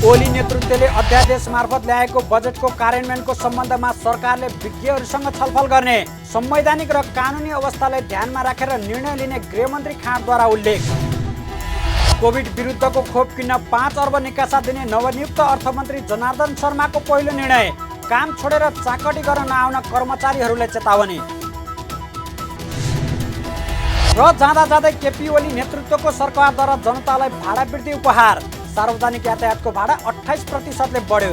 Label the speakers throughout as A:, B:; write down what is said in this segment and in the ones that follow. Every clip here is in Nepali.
A: ओली नेतृत्वले अध्यादेश मार्फत ल्याएको बजेटको कार्यान्वयनको सम्बन्धमा सरकारले विज्ञहरूसँग छलफल गर्ने, संवैधानिक र कानुनी अवस्थालाई ध्यानमा राखेर निर्णय लिने गृहमन्त्री खाँडद्वारा उल्लेख। कोभिड विरुद्धको खोप किन्न 5 अर्ब निकासा दिने नवनियुक्त अर्थमन्त्री जनार्दन शर्माको पहिलो निर्णय, काम छोडेर चाकटी गर्न नआउन कर्मचारीहरूलाई चेतावनी। र जाँदै केपी ओली नेतृत्वको सरकारद्वारा जनतालाई भाडा वृद्धि उपहार, सार्वजनिक यातायातको भाडा 28% बढ्यो।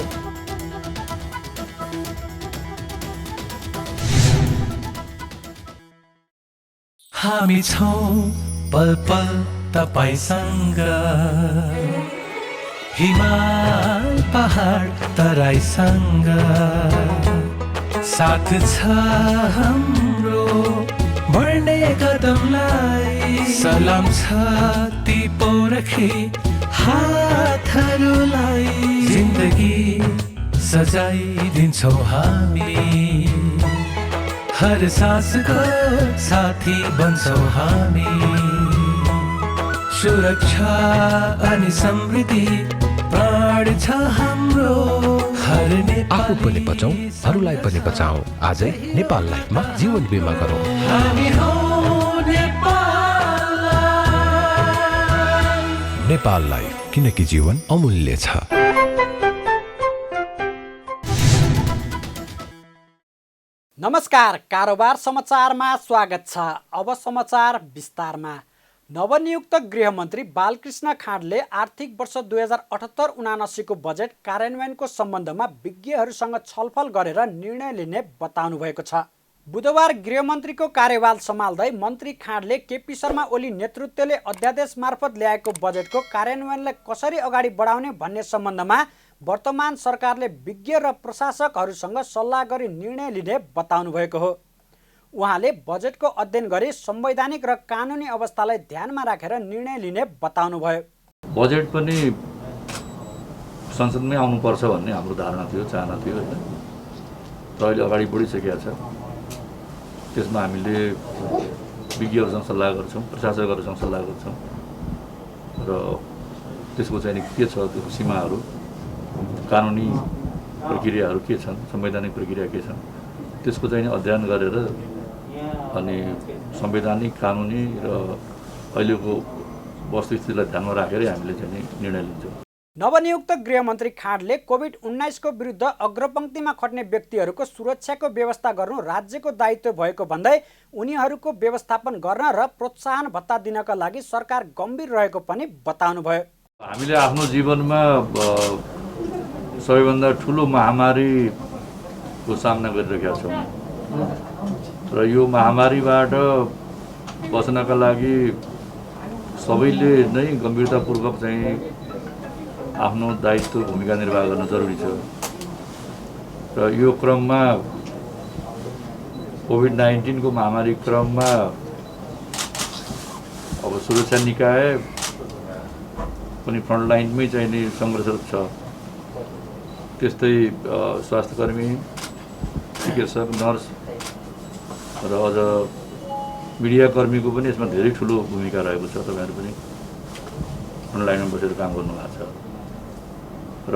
B: हामी छौं पल पल तपाईसँग, हिमाल पहाड तराईसँग, साथ छ हाम्रो बढ्ने कदमलाई, सलाम छ ती पोरखी हातहरूलाई, जिन्दगी सजाइदिन्छौँ हामी, हर सासको साथी बन्छौँ हामी, सुरक्षा अनि समृद्धि प्राण छ हाम्रो, हर
C: आफू पनि बचौं, अरूलाई पनि बचाऊ। आजै नेपाल लाइफमा जीवन बिमा गरौँ।
B: हामी हौं नेपाल लाइफ।
C: नेपाल लाइफ, किनकि जीवन अमूल्य छ।
A: नमस्कार, कारोबार समाचारमा स्वागत छ। अब समाचार विस्तारमा। नवनियुक्त गृहमन्त्री बालकृष्ण खाँडले आर्थिक वर्ष 2078-79 को बजेट कार्यान्वयनको सम्बन्धमा विज्ञहरूसँग छलफल गरेर निर्णय लिने बताउनु भएको छ। बुधबार गृहमन्त्रीको कार्यभार सम्हाल्दै मन्त्री खाँडले केपी शर्मा ओली नेतृत्वले अध्यादेश मार्फत ल्याएको बजेटको कार्यान्वयनलाई कसरी अगाडि बढाउने भन्ने सम्बन्धमा वर्तमान सरकारले विज्ञ र प्रशासकहरूसँग सल्लाह गरी निर्णय लिने बताउनु भएको हो। उहाँले बजेटको अध्ययन गरी संवैधानिक र कानुनी अवस्थालाई ध्यानमा राखेर निर्णय लिने बताउनु भयो।
D: बजेट पनि संसदमै आउनुपर्छ भन्ने हाम्रो धारणा थियो, चाहना थियो हैन। र अहिले अगाडि बढिसकेको छ। त्यसमा हामीले विज्ञहरूसँग सल्लाह गर्छौँ, प्रशासकहरूसँग सल्लाह गर्छौँ र त्यसको चाहिँ के छ त्यो सीमाहरू, कानुनी प्रक्रियाहरू के छन्, संवैधानिक प्रक्रिया के छन्, त्यसको चाहिँ अध्ययन गरेर अनि संवैधानिक कानुनी र अहिलेको वस्तुस्थितिलाई ध्यानमा राखेर हामीले चाहिँ निर्णय लिन्छौँ।
A: नवनियुक्त गृहमन्त्री खाँडले कोभिड-19 को विरुद्ध अग्रपङ्क्तिमा खट्ने व्यक्तिहरूको सुरक्षाको व्यवस्था गर्नु राज्यको दायित्व भएको भन्दै उनीहरूको व्यवस्थापन गर्न र प्रोत्साहन भत्ता दिनका लागि सरकार गम्भीर रहेको पनि बताउनु भयो।
D: हामीले आफ्नो जीवनमा सबैभन्दा ठुलो महामारीको सामना गरिरहेका छौँ र यो महामारीबाट बच्नका लागि सबैले नै गम्भीरतापूर्वक चाहिँ आफ्नो दायित्व भूमिका निर्वाह गर्न जरुरी छ। र यो क्रममा कोभिड-19 को महामारी क्रममा अब सुरक्षा निकाय पनि फ्रन्टलाइनमै चाहिँ नि सङ्घर्षरत छ। त्यस्तै स्वास्थ्यकर्मी, चिकित्सक, नर्स र अझ मिडियाकर्मीको पनि यसमा धेरै ठुलो भूमिका रहेको छ। तपाईँहरू पनि फ्रन्टलाइनमा बसेर काम गर्नुभएको छ र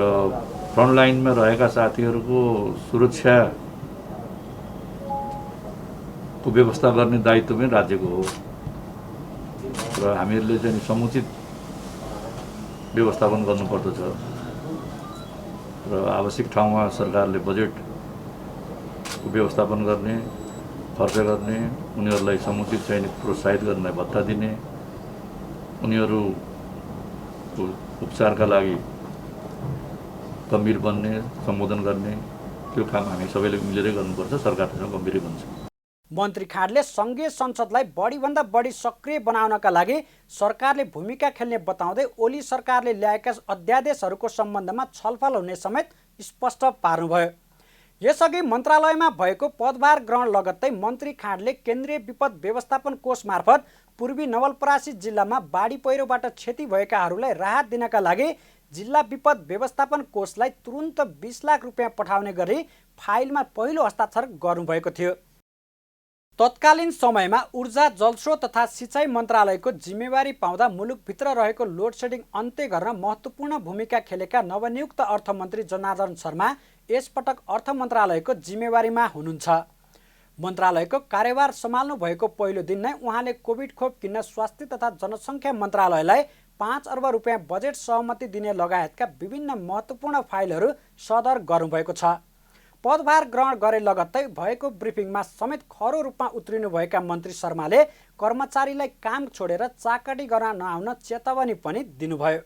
D: फ्रन्टलाइनमा रहेका साथीहरूको सुरक्षाको व्यवस्था गर्ने दायित्व पनि राज्यको हो र हामीहरूले चाहिँ समुचित व्यवस्थापन गर्नुपर्दछ र आवश्यक ठाउँमा सरकारले बजेटको व्यवस्थापन गर्ने, खर्च गर्ने, उनीहरूलाई समुचित चाहिँ प्रोत्साहित गर्ने भत्ता दिने, उनीहरूको उपचारका लागि गम्भीर बन्ने, सम्बोधन गर्ने, त्यो काम हामी सबैले मिलेरै गर्नुपर्छ। सरकारसँग गम्भीरै बन्छ।
A: मन्त्री खाँडले सङ्घीय संसदलाई बढीभन्दा बढी सक्रिय बनाउनका लागि सरकारले भूमिका खेल्ने बताउँदै ओली सरकारले ल्याएका अध्यादेशहरूको सम्बन्धमा छलफल हुने समेत स्पष्ट पार्नुभयो। यसअघि मन्त्रालयमा भएको पदभार ग्रहण लगत्तै मन्त्री खाँडले केन्द्रीय विपद व्यवस्थापन कोष मार्फत पूर्वी नवलपरासी जिल्लामा बाढी पहिरोबाट क्षति भएकाहरूलाई राहत दिनका लागि जिल्ला विपद व्यवस्थापन कोषलाई तुरुन्त 20 लाख रुपियाँ पठाउने गरी फाइलमा पहिलो हस्ताक्षर गर्नुभएको थियो। तत्कालीन समयमा ऊर्जा जलस्रोत तथा सिँचाइ मन्त्रालयको जिम्मेवारी पाउँदा मुलुकभित्र रहेको लोडसेडिङ अन्त्य गर्न महत्त्वपूर्ण भूमिका खेलेका नवनियुक्त अर्थमन्त्री जनार्दन शर्मा यसपटक अर्थ मन्त्रालयको जिम्मेवारीमा हुनुहुन्छ। मन्त्रालयको कार्यभार सम्हाल्नु भएको पहिलो दिन नै उहाँले कोभिड खोप किन्न स्वास्थ्य तथा जनसङ्ख्या मन्त्रालयलाई 5 अर्ब रुपियाँ बजेट सहमति दिने लगायतका विभिन्न महत्त्वपूर्ण फाइलहरू सदर गर्नुभएको छ। पदभार ग्रहण गरे लगत्तै भएको ब्रिफिङमा समेत खरो रूपमा उत्रिनुभएका मन्त्री शर्माले कर्मचारीलाई काम छोडेर चाकडी गर्न नआउन चेतावनी पनि दिनुभयो।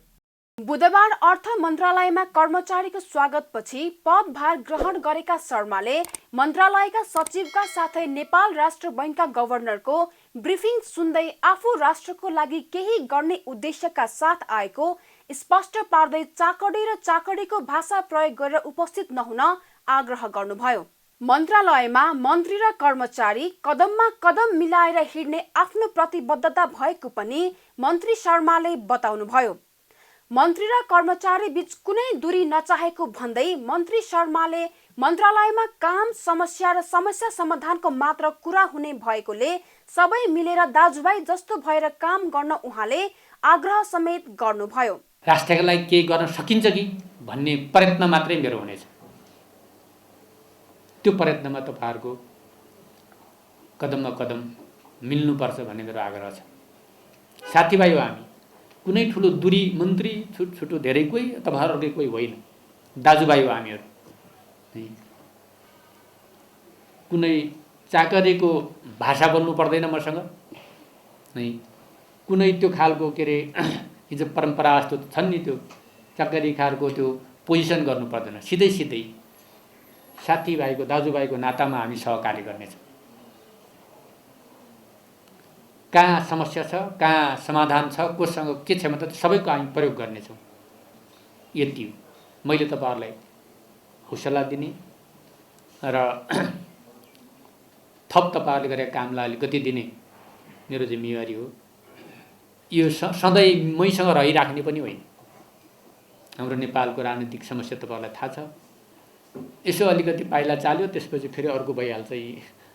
E: बुधबार अर्थ मन्त्रालयमा कर्मचारीको स्वागतपछि पदभार ग्रहण गरेका शर्माले मन्त्रालयका सचिवका साथै नेपाल राष्ट्र बैंकका गभर्नरको ब्रिफिङ सुन्दै आफू राष्ट्रको लागि केही गर्ने उद्देश्यका साथ आएको स्पष्ट पार्दै चाकडी र चाकडीको भाषा प्रयोग गरेर उपस्थित नहुन आग्रह गर्नुभयो। मन्त्रालयमा मन्त्री र कर्मचारी कदममा कदम मिलाएर हिँड्ने आफ्नो प्रतिबद्धता भएको पनि मन्त्री शर्माले बताउनुभयो। मन्त्री र कर्मचारी बीच कुनै दूरी नचाहेको भन्दै मन्त्री शर्माले मन्त्रालयमा काम समस्या र समस्या समाधानको मात्र कुरा हुने भएकोले सबै मिलेर दाजुभाइ जस्तो भएर काम गर्न उहाँले आग्रह समेत गर्नुभयो।
F: राष्ट्रका लागि केही गर्न सकिन्छ कि भन्ने प्रयत्न मात्रै मेरो हुनेछ। त्यो प्रयत्नमा तपाईहरुको कदममा कदम मिल्नुपर्छ भन्ने मेरो आग्रह छ। साथीभाइ हो हामी, कुनै ठुलो दूरी मन्त्री छुटछुटो धेरै कोही तपाईहरुकै कोही होइन, दाजुभाइ हो हामीहरु। कुनै चाकरीको भाषा बोल्नु पर्दैन मसँग, कुनै त्यो खालको के रे हिजो परम्परा जस्तो छन् नि त्यो चाकरी खालको त्यो पोजिसन गर्नु पर्दैन। सिधै सिधै साथीभाइको दाजुभाइको नातामा हामी सहकार्य गर्नेछौँ। कहाँ समस्या छ, कहाँ समाधान छ, कोसँग के क्षमता छ, सबैको हामी प्रयोग गर्नेछौँ। यति हो मैले तपाईहरुलाई हौसला दिने र थप तपाईहरुले गरेका कामलाई अलिकति दिने मेरो जिम्मेवारी हो। यो सधैँ मैसँग रहिराख्ने पनि होइन। हाम्रो नेपालको राजनीतिक समस्या तपाईहरुलाई थाहा छ। यसो अलिकति पाइला चाल्यो, त्यसपछि फेरि अर्को भइहाल्छ।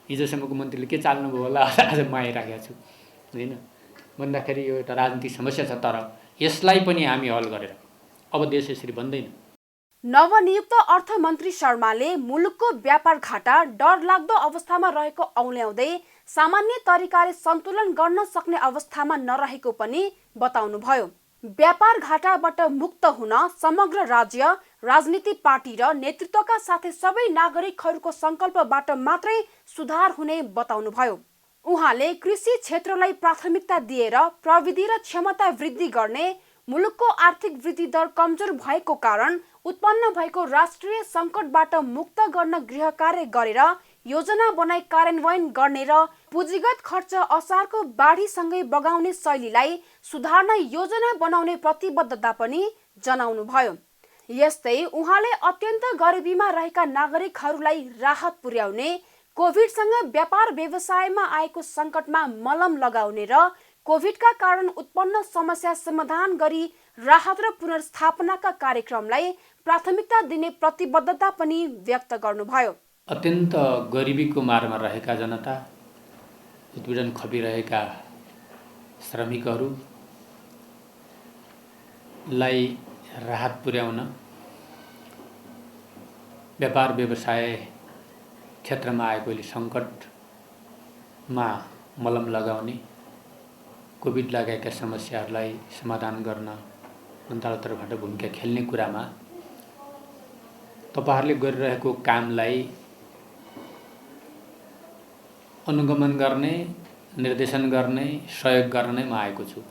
F: हिजोसम्मको मन्त्रीले के चाल्नुभयो होला, आज म आइराखेको छु हैन भन्दाखेरि यो एउटा राजनीतिक समस्या छ। तर यसलाई पनि हामी हल गरेर अब देश यसरी बन्दैन।
E: नवनियुक्त अर्थमन्त्री शर्माले मुलुकको व्यापार घाटा डरलाग्दो अवस्थामा रहेको औल्याउँदै सामान्य तरिकाले सन्तुलन गर्न सक्ने अवस्थामा नरहेको पनि बताउनुभयो। व्यापार घाटाबाट मुक्त हुन समग्र राज्य, राजनीति पार्टी र नेतृत्वका साथै सबै नागरिकहरूको संकल्पबाट मात्रै सुधार हुने बताउनुभयो। उहाँले कृषि क्षेत्रलाई प्राथमिकता दिएर प्रविधि र क्षमता वृद्धि गर्ने, मुलुकको आर्थिक वृद्धि दर कमजोर भएको कारण उत्पन्न भएको राष्ट्रिय संकटबाट मुक्त गर्न गृह कार्य गरेर योजना बनाई कार्यान्वयन गर्ने र पुँजीगत खर्च असारको बाढीसँगै बगाउने शैलीलाई सुधार्न योजना बनाउने प्रतिबद्धता पनि जनाउनुभयो। यस्तै उहाँले अत्यन्त गरिबीमा रहेका नागरिकहरूलाई राहत पुर्याउने, कोभिडसँग व्यापार व्यवसायमा आएको संकटमा मलम लगाउने र कोभिडका कारण उत्पन्न समस्या समाधान गरी राहत र पुनर्स्थापनाका कार्यक्रमलाई प्राथमिकता दिने प्रतिबद्धता पनि व्यक्त गर्नुभयो।
F: अत्यन्त गरिबीको मारमा रहेका जनता, उत्पीडन खपिरहेका श्रमिकहरूलाई राहत पुर्याउन, व्यापार व्यवसाय क्षेत्रमा आएको सङ्कटमा मलम लगाउने, कोभिड लगाएका समस्याहरूलाई समाधान गर्न मन्त्रालयतर्फबाट भूमिका खेल्ने कुरामा तपाईहरुले गरिरहेको कामलाई अनुगमन गर्ने, निर्देशन गर्ने, सहयोग गर्ने म आएको छु।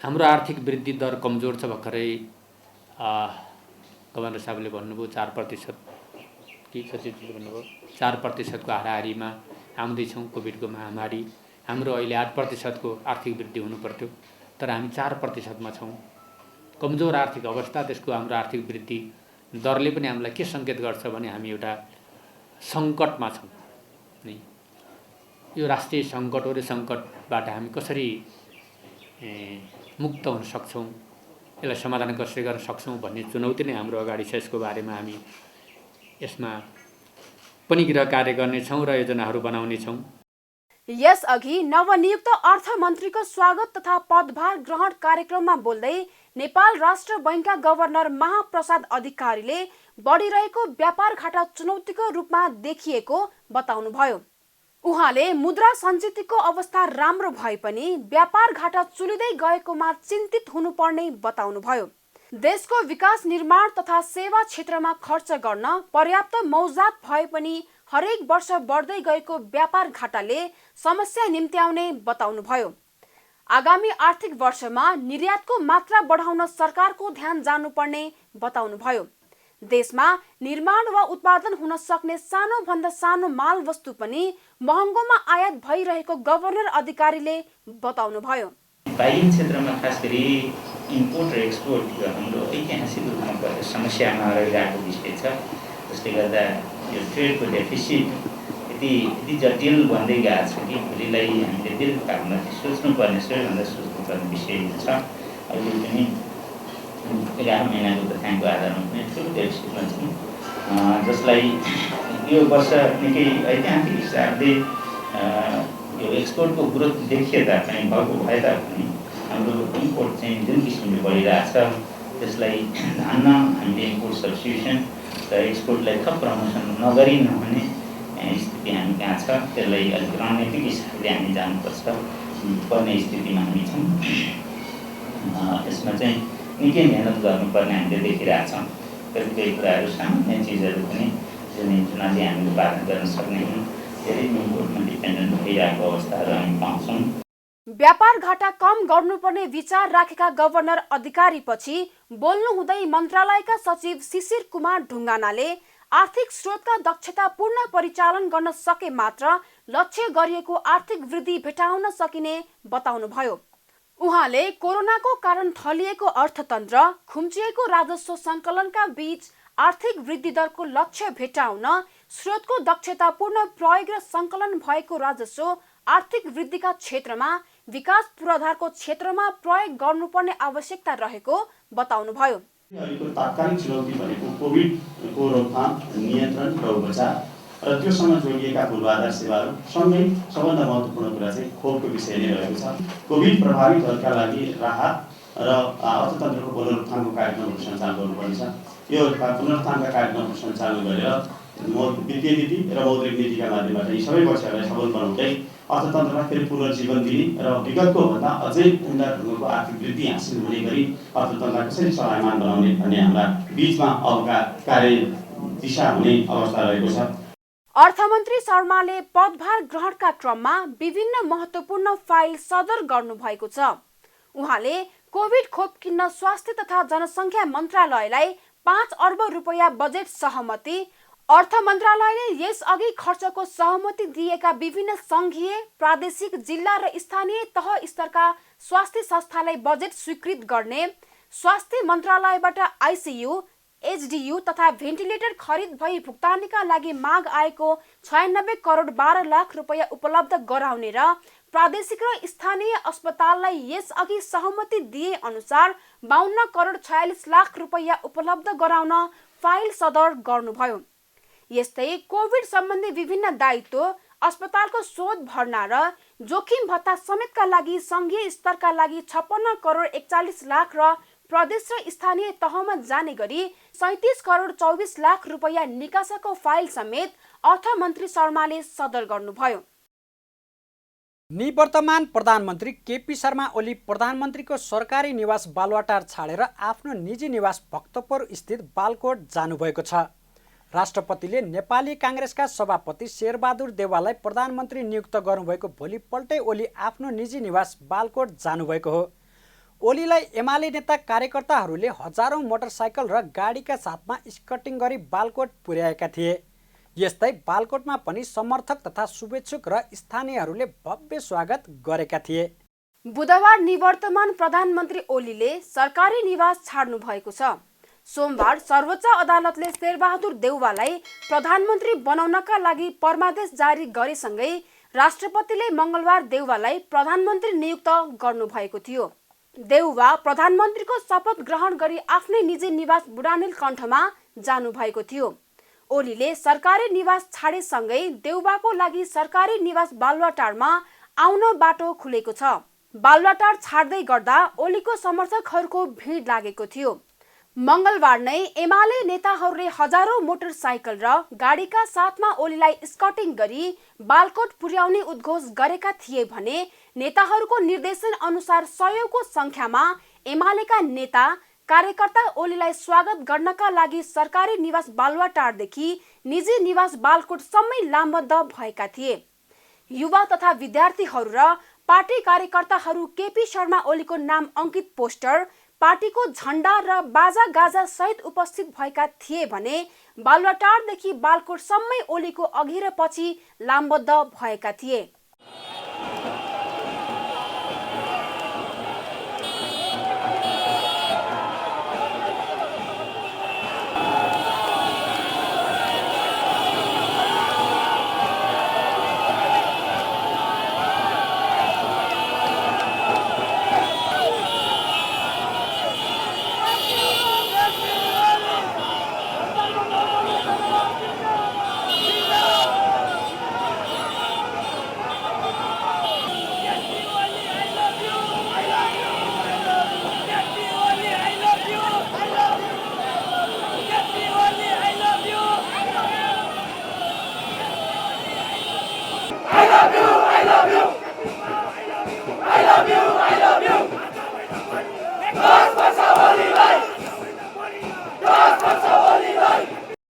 F: हाम्रो आर्थिक वृद्धि दर कमजोर छ। भर्खरै गभर्नर साहबले भन्नुभयो 4% कि सचिवले भन्नुभयो 4% को हाराहारीमा आउँदैछौँ। कोभिडको महामारी हाम्रो अहिले 8% को आर्थिक वृद्धि हुनु पर्थ्यो, तर हामी 4% मा छौँ। कमजोर आर्थिक अवस्था, त्यसको हाम्रो आर्थिक वृद्धि दरले पनि हामीलाई के सङ्केत गर्छ भने हामी एउटा सङ्कटमा छौँ। यो राष्ट्रिय सङ्कट हो र सङ्कटबाट हामी कसरी मुक्त हुन सक्छौँ, यसलाई समाधान कसरी गर्न सक्छौँ भन्ने चुनौती नै हाम्रो अगाडि छ। यसको बारेमा हामी यसमा पनि गृह कार्य गर्नेछौँ र योजनाहरू बनाउनेछौँ।
E: यसअघि नवनियुक्त अर्थमन्त्रीको स्वागत तथा पदभार ग्रहण कार्यक्रममा बोल्दै नेपाल राष्ट्र बैंकका गभर्नर महाप्रसाद अधिकारीले बढिरहेको व्यापार घाटा चुनौतीको रूपमा देखिएको बताउनुभयो। उहाँले मुद्रा सञ्चितको अवस्था राम्रो भए पनि व्यापार घाटा चुलिँदै गएकोमा चिन्तित हुनुपर्ने बताउनुभयो। देशको विकास निर्माण तथा सेवा क्षेत्रमा खर्च गर्न पर्याप्त मौजात भए पनि हरेक वर्ष बढ्दै गएको व्यापार घाटाले समस्या निम्त्याउने बताउनुभयो। आगामी आर्थिक वर्षमा निर्यातको मात्रा बढाउन सरकारको ध्यान जानुपर्ने बताउनुभयो। देशमा निर्माण वा उत्पादन हुन सक्ने सानो भन्दा सानो माल वस्तु पनि महँगोमा आयात भइरहेको गभर्नर अधिकारीले बताउनुभयो।
G: बाह्य क्षेत्रमा खास गरी इम्पोर्ट र एक्सपोर्ट हाम्रो ऐतिहासिक रूपमा पर्ने समस्यामा रहेको विषय छ। जसले गर्दा यो ट्रेडको डेफिसिट यति जटिल बन्दै गएको छ कि भोलिलाई हामीले दीर्घकालमा सोच्नुपर्ने सबैभन्दा सोच्नुपर्ने विषय छ। अहिले पनि 11 महिनाको तथ्याङ्कको आधारमा पनि ठुलो डेफिसिटमा छौँ, जसलाई यो वर्ष निकै ऐतिहासिक हिसाबले यो एक्सपोर्टको ग्रोथ देखिए तापनि भएको भए तापनि हाम्रो इम्पोर्ट चाहिँ जुन किसिमले बढिरहेको छ त्यसलाई धान्न हामीले इम्पोर्ट सब्स्टिट्युसन र एक्सपोर्टलाई थप प्रमोसन नगरी नहुने स्थिति हामी कहाँ छ। त्यसलाई अलिक रणनीतिक हिसाबले हामी जानुपर्छ पर्ने स्थितिमा हामी छौँ। यसमा चाहिँ निकै मेहनत गर्नुपर्ने हामीले देखिरहेछौँ। कतिपय कुराहरू सामान्य चिजहरू पनि जुनले हामीले उत्पादन गर्न सक्ने धेरै इम्पोर्टमा डिपेन्डेन्ट भइरहेको अवस्थाहरू हामी पाउँछौँ।
E: व्यापार घाटा कम गर्नुपर्ने विचार राखेका गभर्नर अधिकारीपछि बोल्नु हुँदै मन्त्रालयका सचिव शिशिर कुमार ढुङ्गानाले आर्थिक स्रोतका दक्षतापूर्ण परिचालन गर्न सके मात्र लक्ष्य गरिएको आर्थिक वृद्धि भेटाउन सकिने बताउनुभयो। उहाँले कोरोनाको कारण थलिएको अर्थतन्त्र, खुम्चिएको राजस्व सङ्कलनका बीच आर्थिक वृद्धि दरको लक्ष्य भेटाउन स्रोतको दक्षतापूर्ण प्रयोग र सङ्कलन भएको राजस्व आर्थिक वृद्धिका क्षेत्रमा विकास पूर्वाधारको क्षेत्रमा प्रयोग गर्नुपर्ने आवश्यकता रहेको बताउनुभयो।
H: अहिलेको तात्कालिक चुनौती भनेको कोभिडको रोकथाम, नियन्त्रण र उपचार र त्योसँग जोडिएका पूर्वाधार सेवाहरू सँगै सबभन्दा महत्त्वपूर्ण कुरा चाहिँ खोपको विषय नै रहेको छ। कोभिड प्रभावितहरूका लागि राहत र अर्थतन्त्रको पुनरुत्थानको कार्यक्रमहरू सञ्चालन गर्नुपर्नेछ। यो पुनरुत्थानका कार्यक्रमहरू सञ्चालन गरेर वित्तीय नीति र मौद्रिक नीतिका माध्यमबाट यी सबै पक्षहरूलाई सबल बनाउँदै अर्थतन्त्रमा फेरि पुनर्जीवन दिने र विगतको भन्दा अझै उन्नत ढङ्गको आर्थिक वृद्धि हासिल हुने गरी अर्थतन्त्रलाई कसरी चलायमान बनाउने भन्ने हाम्रा बीचमा अबका कार्य दिशा हुने अवस्था रहेको छ।
E: अर्थमन्त्री शर्माले पदभार ग्रहणका क्रममा विभिन्न महत्त्वपूर्ण फाइल सदर गर्नुभएको छ। उहाँले कोभिड खोप किन्न स्वास्थ्य तथा जनसङ्ख्या मन्त्रालयलाई 5 अर्ब रुपैयाँ बजेट सहमति, अर्थ मन्त्रालयले यसअघि खर्चको सहमति दिएका विभिन्न सङ्घीय, प्रादेशिक, जिल्ला र स्थानीय तह स्तरका स्वास्थ्य संस्थालाई बजेट स्वीकृत गर्ने, स्वास्थ्य मन्त्रालयबाट आइसियु, एचडियु तथा भेन्टिलेटर खरिद भई भुक्तानीका लागि माग आएको 96 करोड 12 लाख रुपैयाँ उपलब्ध गराउने र प्रादेशिक र स्थानीय अस्पताललाई यसअघि सहमति दिए अनुसार 52 करोड 46 लाख रुपैयाँ उपलब्ध गराउन फाइल सदर गर्नुभयो। यस्तै कोभिड सम्बन्धी विभिन्न दायित्व, अस्पतालको शोध भर्ना र जोखिम भत्ता समेतका लागि सङ्घीय स्तरका लागि 56 करोड 41 लाख र प्रदेश र स्थानीय तहमा जाने गरी 37 करोड 24 लाख रुपैयाँ निकासाको फाइल समेत अर्थमन्त्री शर्माले सदर गर्नुभयो।
A: निवर्तमान प्रधानमन्त्री केपी शर्मा ओली प्रधानमन्त्रीको सरकारी निवास बालुवाटार छाडेर आफ्नो निजी निवास भक्तपुर स्थित बालकोट जानुभएको छ। राष्ट्रपतिले नेपाली काङ्ग्रेसका सभापति शेरबहादुर देउवालाई प्रधानमन्त्री नियुक्त गर्नुभएको भोलिपल्टै ओली आफ्नो निजी निवास बालकोट जानुभएको हो। ओलीलाई एमाले नेता कार्यकर्ताहरूले हजारौं मोटरसाइकल र गाडीका साथमा स्कटिङ गरी बालकोट पुर्याएका थिए। यस्तै बालकोटमा पनि समर्थक तथा शुभेच्छुक र स्थानीयहरूले भव्य स्वागत गरेका थिए।
E: बुधबार निवर्तमान प्रधानमन्त्री ओलीले सरकारी निवास छाड्नु भएको छ। सोमबार सर्वोच्च अदालतले शेरबहादुर देउवालाई प्रधानमन्त्री बनाउनका लागि परमादेश जारी गरेसँगै राष्ट्रपतिले मङ्गलबार देउवालाई प्रधानमन्त्री नियुक्त गर्नुभएको थियो। देउवा प्रधानमन्त्रीको शपथ ग्रहण गरी आफ्नै निजी निवास बुढानीलकण्ठमा जानुभएको थियो। ओलीले सरकारी निवास छाडेसँगै देउबाको लागि सरकारी निवास बालुवाटारमा आउन बाटो खुलेको छ। बालुवाटार छाड्दै गर्दा ओलीको समर्थकहरूको भिड लागेको थियो। मंगलबार नै एमाले नेताहरूले हजारौं मोटरसाइकल र गाडीका साथमा ओलीलाई स्कटिङ गरी बालकोट पुर्याउने उद्घोष गरेका थिए भने नेताहरूको निर्देशन अनुसार सयौंको संख्यामा एमालेका नेता कार्यकर्ता ओलीलाई स्वागत गर्नका लागि सरकारी निवास बालुवाटारदेखि निजी निवास बालकोटसम्मै लामबद्ध भएका थिए। युवा तथा विद्यार्थीहरू र पार्टी कार्यकर्ताहरू केपी शर्मा ओलीको नाम अंकित पोस्टर, पार्टीको झण्डा र बाजा गाजा सहित उपस्थित भएका थिए भने बालुवाटारदेखि बालकोटसम्मै ओलीको अघि र पछि लामबद्ध भएका थिए।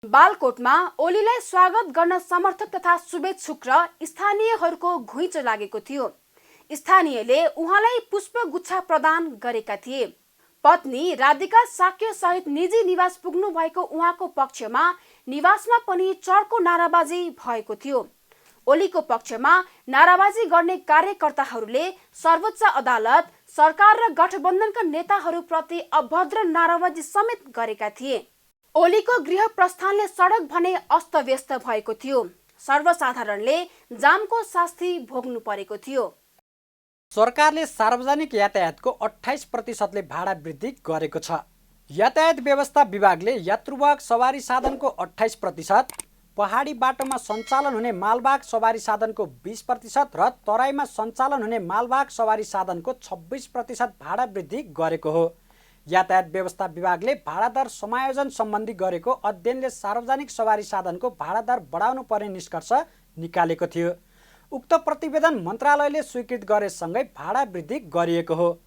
E: बालकोटमा ओलीलाई स्वागत गर्न समर्थक तथा शुभेच्छुक र स्थानीयहरूको घुइँचो लागेको थियो। स्थानीयले उहाँलाई पुष्पगुच्छा प्रदान गरेका थिए। पत्नी राधिका साक्य सहित निजी निवास पुग्नु भएको उहाँको पक्षमा निवासमा पनि चर्को नाराबाजी भएको थियो। ओलीको पक्षमा नाराबाजी गर्ने कार्यकर्ताहरूले सर्वोच्च अदालत, सरकार र गठबन्धनका नेताहरूप्रति अभद्र नाराबाजी समेत गरेका थिए। ओलीको गृह प्रस्थानले सडक भने अस्तव्यस्त भएको थियो। सर्वसाधारणले जामको शास्ति भोग्नु परेको थियो।
A: सरकारले सार्वजनिक यातायातको 28% भाडा वृद्धि गरेको छ। यातायात व्यवस्था विभागले यात्रुवाहक सवारी साधनको 28%, पहाडी बाटोमा सञ्चालन हुने मालवाहक सवारी साधनको 20% र तराईमा सञ्चालन हुने मालवाहक सवारी साधनको 26% भाडा वृद्धि गरेको हो। यातायात व्यवस्था विभागले भाडा दर समायोजन सम्बन्धी गरेको अध्ययनले सार्वजनिक सवारी साधनको भाडा दर बढाउनु पर्ने निष्कर्ष निकालेको थियो। उक्त प्रतिवेदन मन्त्रालयले स्वीकृत गरेसँगै भाडा वृद्धि गरिएको हो।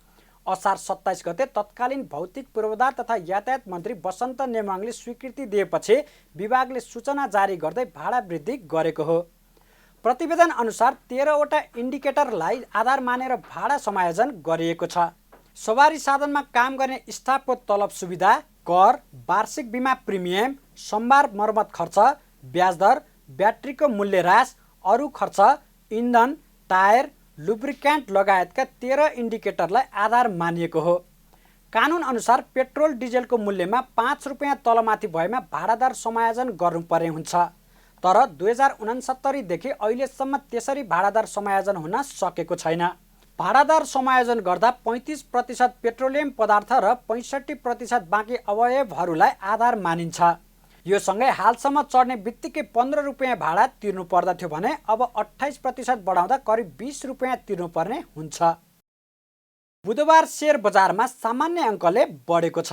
A: असार 27 गते तत्कालीन भौतिक पूर्वाधार तथा यातायात मन्त्री बसन्त नेमाङले स्वीकृति दिएपछि विभागले सूचना जारी गर्दै भाडा वृद्धि गरेको हो। प्रतिवेदन अनुसार 13 वटा इन्डिकेटरलाई आधार मानेर भाडा समायोजन गरिएको छ। सवारी साधनमा काम गर्ने स्टाफको तलब सुविधा, कर, वार्षिक बिमा प्रिमियम, सोमबार मर्मत खर्च, ब्याज दर, ब्याट्रीको मूल्य ह्रास, अरू खर्च, इन्धन, टायर, लुब्रिक्यान्ट लगायतका 13 इन्डिकेटरलाई आधार मानिएको हो। कानुन अनुसार पेट्रोल डिजेलको मूल्यमा 5 रुपियाँ तलमाथि भएमा भाडा दर समायोजन गर्नुपर्ने हुन्छ। तर 2069 देखि अहिलेसम्म त्यसरी भाडा दर समायोजन हुन सकेको छैन। भाडा दर समायोजन गर्दा 35% पेट्रोलियम पदार्थ र 65% बाँकी अवयवहरूलाई आधार मानिन्छ। यो सँगै हालसम्म चढ्ने बित्तिकै 15 रुपियाँ भाडा तिर्नु पर्दथ्यो भने अब 28% बढाउँदा करिब 20 रुपियाँ तिर्नुपर्ने हुन्छ। बुधबार शेयर बजारमा सामान्य अङ्कले बढेको छ।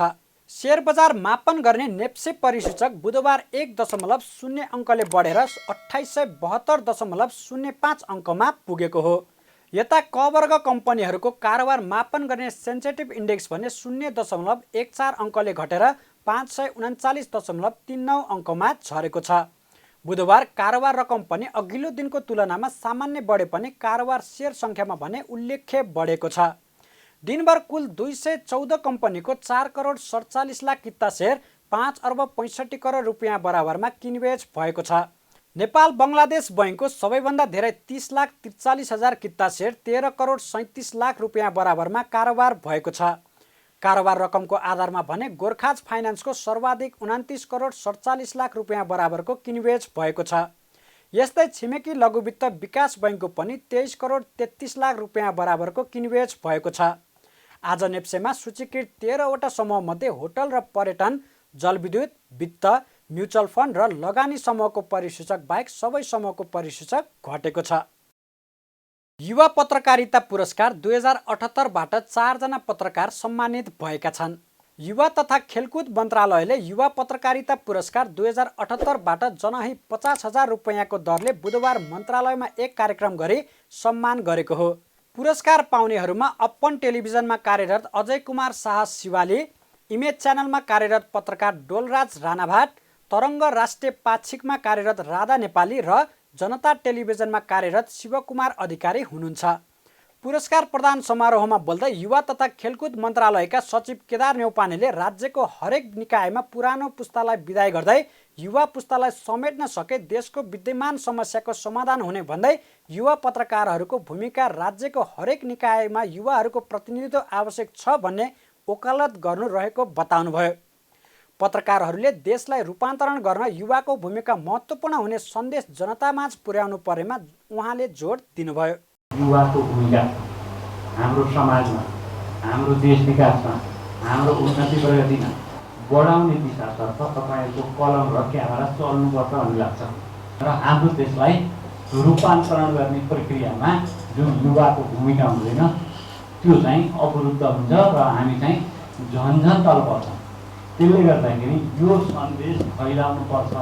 A: शेयर बजार मापन गर्ने नेप्से परिसूचक बुधबार 1.0 अङ्कले बढेर 2872.05 अङ्कमा पुगेको हो। यता क वर्ग कम्पनीहरूको कारोबार मापन गर्ने सेन्सेटिभ इन्डेक्स भने 0.14 अङ्कले घटेर 539.39 अङ्कमा झरेको छ। बुधबार कारोबार रकम पनि अघिल्लो दिनको तुलनामा सामान्य बढे पनि कारोबार शेयर सङ्ख्यामा भने उल्लेख्य बढेको छ। दिनभर कुल 214 कम्पनीको 4 करोड 47 लाख किता शेयर 5 अर्ब 65 करोड रुपियाँ बराबरमा किनबेच भएको छ। नेपाल बङ्गलादेश बैङ्कको सबैभन्दा धेरै 30,43,000 किता शेयर 13 करोड 37 लाख रुपियाँ बराबरमा कारोबार भएको छ। कारोबार रकमको आधारमा भने गोर्खाज फाइनान्सको सर्वाधिक 29 करोड 47 लाख रुपियाँ बराबरको किनबेच भएको छ। यस्तै छिमेकी लघुवित्त विकास बैङ्कको पनि 23 करोड 33 लाख रुपियाँ बराबरको किनबेच भएको छ। आज नेप्सेमा सूचीकृत 13 वटा समूहमध्ये होटल र पर्यटन, जलविद्युत, वित्त, म्युचुअल फन्ड र लगानी समूहको परिसूचक बाहेक सबै समूहको परिसूचक घटेको छ। युवा पत्रकारिता पुरस्कार 2078बाट 4 जना पत्रकार सम्मानित भएका छन्। युवा तथा खेलकुद मन्त्रालयले युवा पत्रकारिता पुरस्कार 2078बाट जनही 50,000 रुपैयाँको दरले बुधबार मन्त्रालयमा एक कार्यक्रम गरी सम्मान गरेको हो। पुरस्कार पाउनेहरूमा अपन टेलिभिजनमा कार्यरत अजय कुमार शाह शिवाली, इमेज च्यानलमा कार्यरत पत्रकार डोलराज राणाभाट, तरङ्ग राष्ट्रिय पाक्षिकमा कार्यरत राधा नेपाली र जनता टेलिभिजनमा कार्यरत शिवकुमार अधिकारी हुनुहुन्छ। पुरस्कार प्रदान समारोहमा बोल्दै युवा तथा खेलकुद मन्त्रालयका सचिव केदार न्यौपानेले राज्यको हरेक निकायमा पुरानो पुस्तालाई विदाय गर्दै युवा पुस्तालाई समेट्न सके देशको विद्यमान समस्याको समाधान हुने भन्दै युवा पत्रकारहरूको भूमिका राज्यको हरेक निकायमा युवाहरूको प्रतिनिधित्व आवश्यक छ भन्ने वकालत गर्नु रहेको बताउनुभयो। पत्रकारहरूले देशलाई रूपान्तरण गर्न युवाको भूमिका महत्त्वपूर्ण हुने सन्देश जनतामाझ पुर्याउनु परेमा उहाँले जोड दिनुभयो।
I: युवाको भूमिका हाम्रो समाजमा, हाम्रो देश विकासमा, हाम्रो उन्नति प्रगतिमा बढाउने दिशातर्फ तपाईँको कलम र क्यामेरा चल्नुपर्छ भन्ने लाग्छ र हाम्रो देशलाई रूपान्तरण गर्ने प्रक्रियामा जुन युवाको भूमिका हुँदैन त्यो चाहिँ अवरुद्ध हुन्छ र हामी चाहिँ झन्झन तल पर्छौँ। त्यसले गर्दाखेरि यो सन्देश फैलाउनुपर्छ।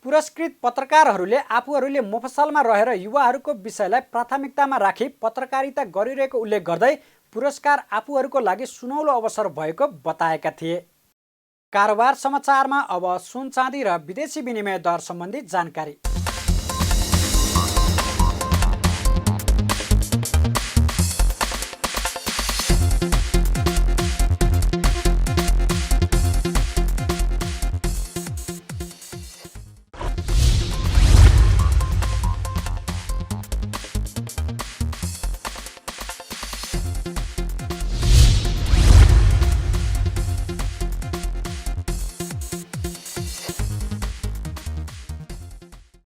A: पुरस्कृत पत्रकारहरूले आफूहरूले मफसलमा रहेर युवाहरूको विषयलाई प्राथमिकतामा राखी पत्रकारिता गरिरहेको उल्लेख गर्दै पुरस्कार आफूहरूको लागि सुनौलो अवसर भएको बताएका थिए। कारोबार समाचारमा अब सुन चाँदी र विदेशी विनिमय दर सम्बन्धी जानकारी।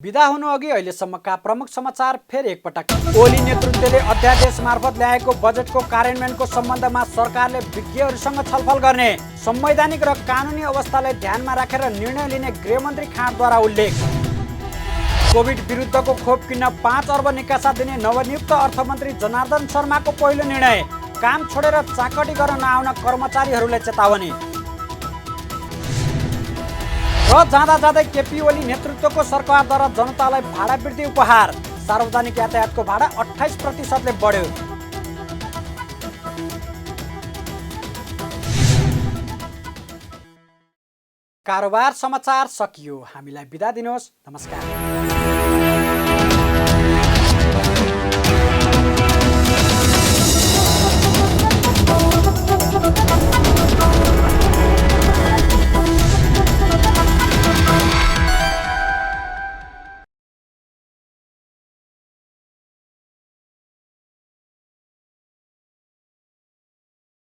A: बिदा हुनु अघि अहिलेसम्मका प्रमुख समाचार फेरि एकपटक। ओली नेतृत्वले अध्यादेश मार्फत ल्याएको बजेटको कार्यान्वयनको सम्बन्धमा सरकारले विज्ञहरूसँग छलफल गर्ने, संवैधानिक र कानुनी अवस्थालाई ध्यानमा राखेर निर्णय लिने गृहमन्त्री खाँडद्वारा उल्लेख। कोभिड विरुद्धको खोप किन्न 5 अर्ब निकासा दिने नवनियुक्त अर्थमन्त्री जनार्दन शर्माको पहिलो निर्णय, काम छोडेर चाकटी गर्न नआउन कर्मचारीहरूलाई चेतावनी। र जाँदा जाँदै केपी ओली नेतृत्वको सरकारद्वारा जनतालाई भाडा वृद्धि उपहार, सार्वजनिक यातायातको भाडा 28%ले बढ्यो। कारोबार समाचार सकियो। हामीलाई बिदा दिनुहोस्। नमस्कार।